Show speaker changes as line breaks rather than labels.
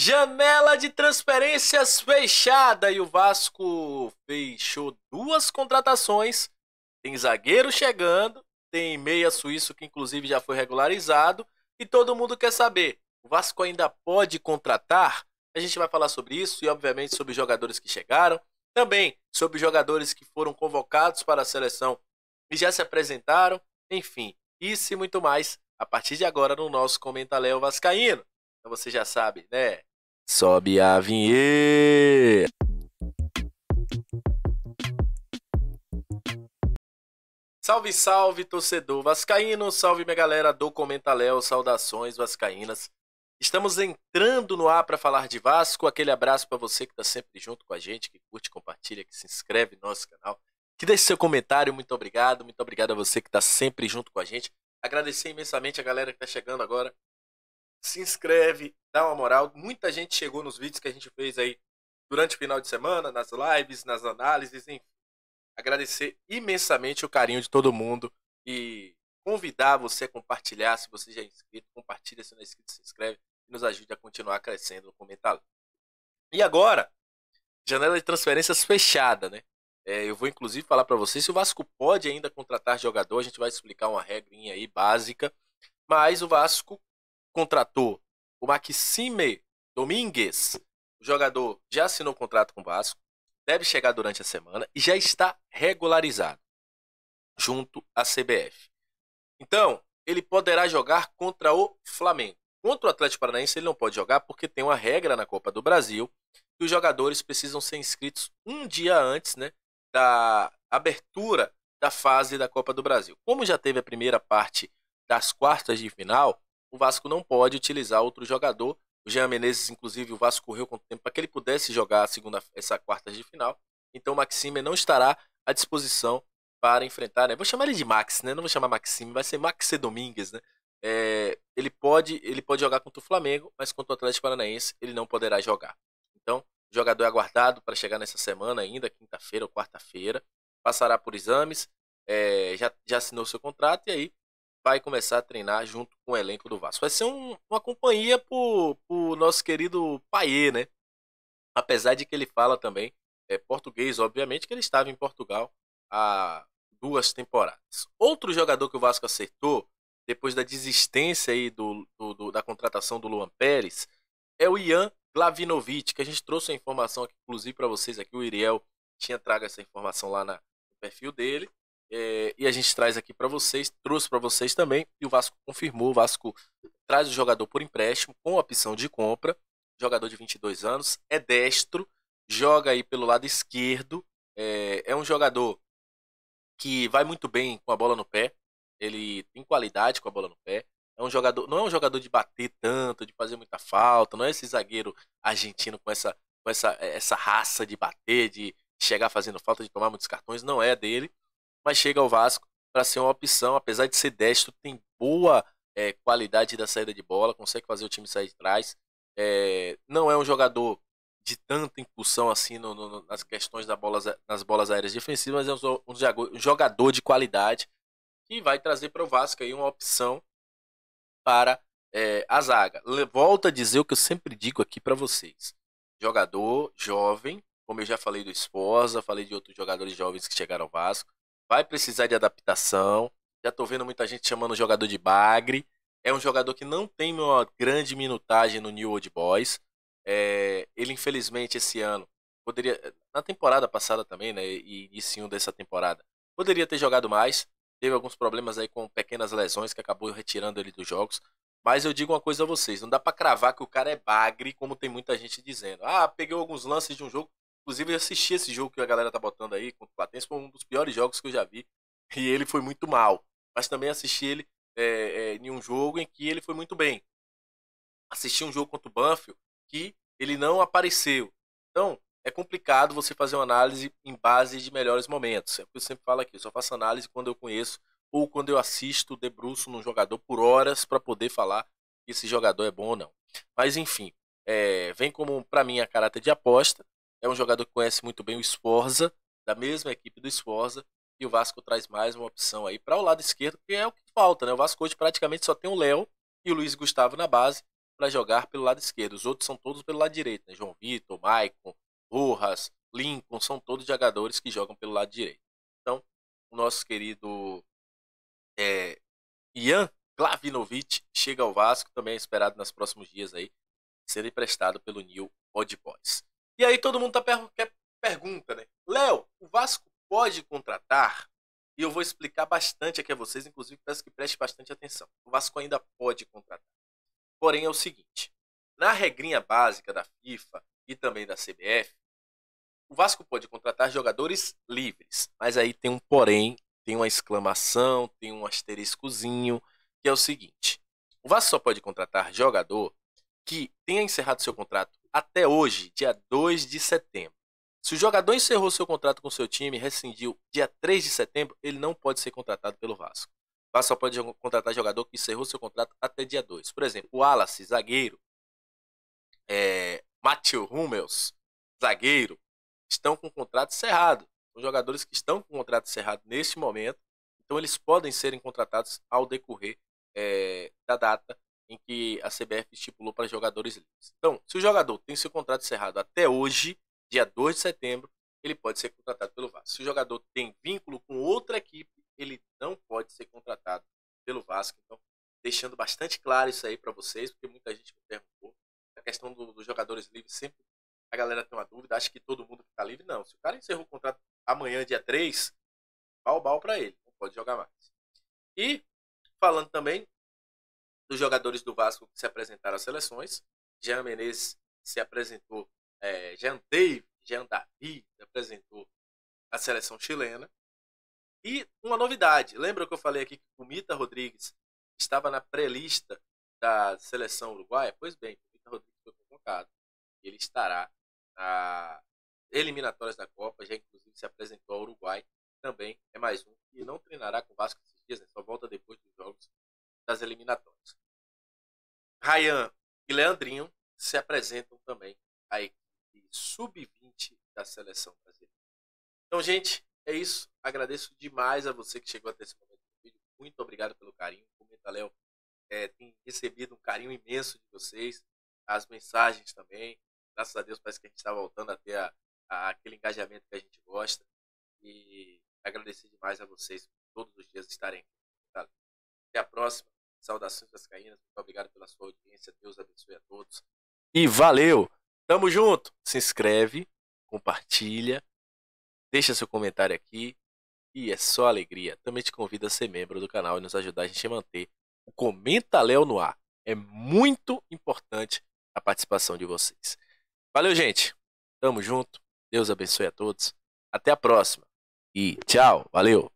Janela de transferências fechada e o Vasco fechou duas contratações. Tem zagueiro chegando, tem meia suíço que inclusive já foi regularizado e todo mundo quer saber, o Vasco ainda pode contratar? A gente vai falar sobre isso e obviamente sobre os jogadores que chegaram, também sobre os jogadores que foram convocados para a seleção e já se apresentaram, enfim, isso e muito mais a partir de agora no nosso Comentário Vascaíno. Então você já sabe, né? Sobe a vinheta! Salve, salve, torcedor vascaíno, salve minha galera do Comentaléu, saudações vascaínas. Estamos entrando no ar para falar de Vasco, aquele abraço para você que está sempre junto com a gente, que curte, compartilha, que se inscreve no nosso canal, que deixe seu comentário, muito obrigado a você que está sempre junto com a gente. Agradecer imensamente a galera que está chegando agora, se inscreve, dá uma moral, muita gente chegou nos vídeos que a gente fez aí durante o final de semana, nas lives, nas análises, enfim. Agradecer imensamente o carinho de todo mundo e convidar você a compartilhar, se você já é inscrito, compartilha, se não é inscrito, se inscreve e nos ajude a continuar crescendo no comentário. E agora, janela de transferências fechada, né? Eu vou inclusive falar para vocês se o Vasco pode ainda contratar jogador, a gente vai explicar uma regrinha aí básica, mas o Vasco contratou o Maxime Domingues, o jogador já assinou contrato com o Vasco, deve chegar durante a semana e já está regularizado junto à CBF. Então, ele poderá jogar contra o Flamengo. Contra o Atlético Paranaense ele não pode jogar porque tem uma regra na Copa do Brasil que os jogadores precisam ser inscritos um dia antes, né, da abertura da fase da Copa do Brasil. Como já teve a primeira parte das quartas de final, o Vasco não pode utilizar outro jogador. O Jean Menezes, inclusive, o Vasco correu quanto tempo para que ele pudesse jogar essa quarta de final. Então o Maxime não estará à disposição para enfrentar, né? Vou chamar ele de Max, né? Não vou chamar Maxime, vai ser Maxe Domingues, né? Ele pode jogar contra o Flamengo, mas contra o Atlético Paranaense ele não poderá jogar. Então, o jogador é aguardado para chegar nessa semana ainda, quinta-feira ou quarta-feira. Passará por exames, já assinou seu contrato e aí vai começar a treinar junto com o elenco do Vasco. Vai ser uma companhia pro nosso querido Payet, né? Apesar de que ele fala também português, obviamente, que ele estava em Portugal há 2 temporadas. Outro jogador que o Vasco acertou, depois da desistência aí da contratação do Luan Pérez, é o Ian Glavinovic, que a gente trouxe a informação aqui, inclusive para vocês aqui, o Iriel tinha trago essa informação lá no perfil dele. E a gente traz aqui para vocês, trouxe para vocês também, e o Vasco confirmou, o Vasco traz o jogador por empréstimo, com opção de compra, jogador de 22 anos, é destro, joga aí pelo lado esquerdo, é um jogador que vai muito bem com a bola no pé, ele tem qualidade com a bola no pé, não é um jogador de bater tanto, de fazer muita falta, não é esse zagueiro argentino com essa raça de bater, de chegar fazendo falta, de tomar muitos cartões, não é dele, mas chega ao Vasco para ser uma opção, apesar de ser destro, tem boa qualidade da saída de bola, consegue fazer o time sair de trás. Não é um jogador de tanta impulsão assim nas questões nas bolas aéreas defensivas, mas é um jogador de qualidade que vai trazer para o Vasco aí uma opção para a zaga. Volto a dizer o que eu sempre digo aqui para vocês. Jogador jovem, como eu já falei do Sforza, falei de outros jogadores jovens que chegaram ao Vasco, vai precisar de adaptação. Já tô vendo muita gente chamando o jogador de bagre. É um jogador que não tem uma grande minutagem no New Old Boys. Ele, infelizmente, esse ano, poderia, na temporada passada também, né, e início dessa temporada, poderia ter jogado mais. Teve alguns problemas aí com pequenas lesões que acabou retirando ele dos jogos. Mas eu digo uma coisa a vocês, não dá pra cravar que o cara é bagre, como tem muita gente dizendo. Peguei alguns lances de um jogo. Inclusive, eu assisti esse jogo que a galera tá botando aí contra o Platense, foi um dos piores jogos que eu já vi. E ele foi muito mal. Mas também assisti ele em um jogo em que ele foi muito bem. Assisti um jogo contra o Banfield que ele não apareceu. Então, é complicado você fazer uma análise em base de melhores momentos. É o que eu sempre falo aqui, eu só faço análise quando eu conheço ou quando eu assisto, debruço num jogador por horas para poder falar que esse jogador é bom ou não. Mas, enfim, vem como, para mim, a caráter de aposta. É um jogador que conhece muito bem o Sforza, da mesma equipe do Sforza, e o Vasco traz mais uma opção aí para o lado esquerdo, que é o que falta, né? O Vasco hoje praticamente só tem o Léo e o Luiz Gustavo na base, para jogar pelo lado esquerdo. Os outros são todos pelo lado direito, né? João Vitor, Maicon, Rojas, Lincoln, são todos jogadores que jogam pelo lado direito. Então, o nosso querido Ian Klavinovic chega ao Vasco, também é esperado nos próximos dias aí, ser emprestado pelo New Old Boys. E aí todo mundo pergunta, né? Léo, o Vasco pode contratar? E eu vou explicar bastante aqui a vocês, inclusive peço que preste bastante atenção. O Vasco ainda pode contratar. Porém é o seguinte, na regrinha básica da FIFA e também da CBF, o Vasco pode contratar jogadores livres, mas aí tem um porém, tem uma exclamação, tem um asteriscozinho, que é o seguinte, o Vasco só pode contratar jogador que tenha encerrado seu contrato até hoje, dia 2 de setembro. Se o jogador encerrou seu contrato com seu time e rescindiu dia 3 de setembro, ele não pode ser contratado pelo Vasco. O Vasco só pode contratar jogador que encerrou seu contrato até dia 2. Por exemplo, o Wallace, zagueiro, Matthew Hummels, zagueiro, estão com o contrato encerrado. São jogadores que estão com o contrato encerrado neste momento, então eles podem serem contratados ao decorrer da data em que a CBF estipulou para jogadores livres. Então, se o jogador tem seu contrato encerrado até hoje, dia 2 de setembro, ele pode ser contratado pelo Vasco. Se o jogador tem vínculo com outra equipe, ele não pode ser contratado pelo Vasco. Então, deixando bastante claro isso aí para vocês, porque muita gente me perguntou. A questão dos jogadores livres, sempre a galera tem uma dúvida, acha que todo mundo está livre. Não, se o cara encerrou o contrato amanhã, dia 3, bal para ele, não pode jogar mais. E, falando também dos jogadores do Vasco que se apresentaram às seleções, Jean Menezes se apresentou, Jean David se apresentou à seleção chilena. E uma novidade, lembra que eu falei aqui que o Mita Rodrigues estava na pré-lista da seleção uruguaia? Pois bem, o Mita Rodrigues foi convocado. Ele estará nas eliminatórias da Copa, já inclusive se apresentou ao Uruguai. Também é mais um que não treinará com o Vasco esses dias, né? Só volta depois dos jogos das eliminatórias. Ryan e Leandrinho se apresentam também à equipe sub-20 da seleção brasileira. Então, gente, é isso. Agradeço demais a você que chegou até esse momento do vídeo. Muito obrigado pelo carinho. O Comentário tem recebido um carinho imenso de vocês. As mensagens também. Graças a Deus parece que a gente está voltando a ter aquele engajamento que a gente gosta. E agradecer demais a vocês por todos os dias estarem aqui. Até a próxima. Saudações vascaínas. Muito obrigado pela sua audiência. Deus abençoe a todos. E valeu! Tamo junto! Se inscreve, compartilha, deixa seu comentário aqui e é só alegria. Também te convido a ser membro do canal e nos ajudar a gente a manter o Comenta Léo no ar. É muito importante a participação de vocês. Valeu, gente! Tamo junto. Deus abençoe a todos. Até a próxima. E tchau. Valeu!